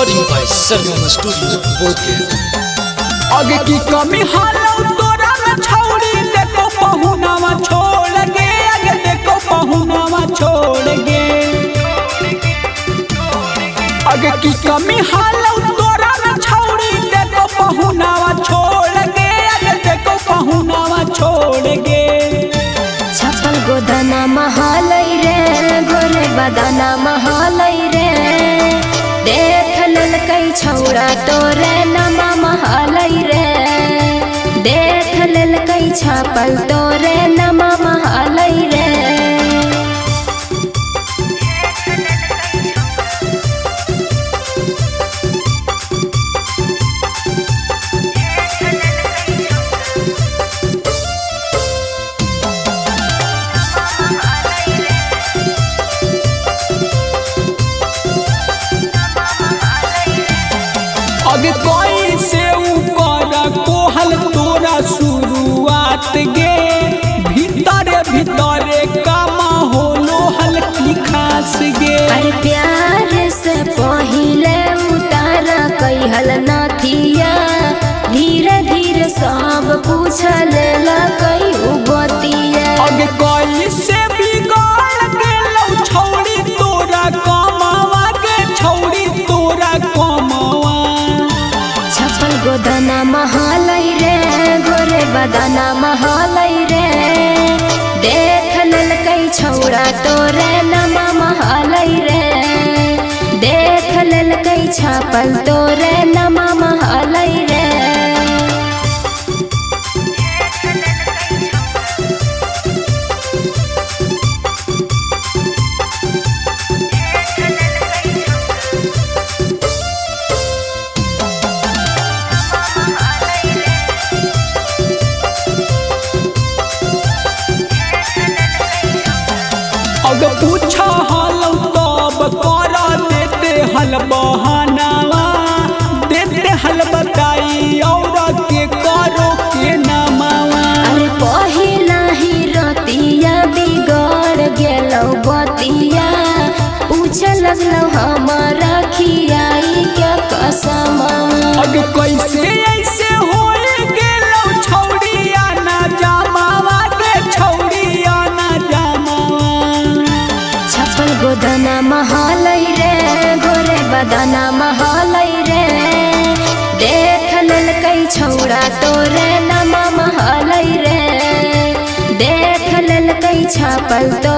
Recording by Sargam studio Bodhgaya. आगे की कमी हालो तोरा में छौड़ी देखो पहुनावा छोड़ गे, आगे देखो पहुनावा छोड़ गे। आगे की कमी हालो तोरा में छौड़ी देखो पहुनावा छोड़ गे, आगे देखो पहुनावा छोड़ गे। छपल गोदाना महालय रे, गोरे बदाना महालय रे, देख ललकई छौड़ा तोरे नमा महालय रे, देख ललकई छपल तोरे नमा महालय रे। आगे कोई से ऊपर कोहल तोरा शुरुआत गे, भीतरे भीतरे का माहौलो हल्की खास गे। अरे प्यार से पहिले उतारा कहल नथिया, धीरे धीरे सब पूछल कई बतिया। आगे कोई से बिगड़ गेलौ छौड़ी तोरा कमावा गे, छौड़ी तोरा कमावा। छपल गोदाना महालय रे, गोरे बदाना महालय रे, देख ललकई छौड़ा तोरे नमा महालय रे, देख ललकई छपल तोरे नमा महालय रे। अग पूछा हालौ तब कर देते हल बहानावा, देते हल बताई और के करो के नमावा। अरे पहिला ही रतिया बिगड़ गेलौ बतिया, पूछे लगलौ हमारा खियाई क्या कसमवा। अग कैसे ऐसे होए गेलौ छौड़िया ना जमावा गे, छौड़िया ना जमावा। छपल गोदाना महालय रे, गोरे बदाना महालय रे, देख ललकई छौड़ा तोरे नमा महालय रे, देख ललकई छपल तो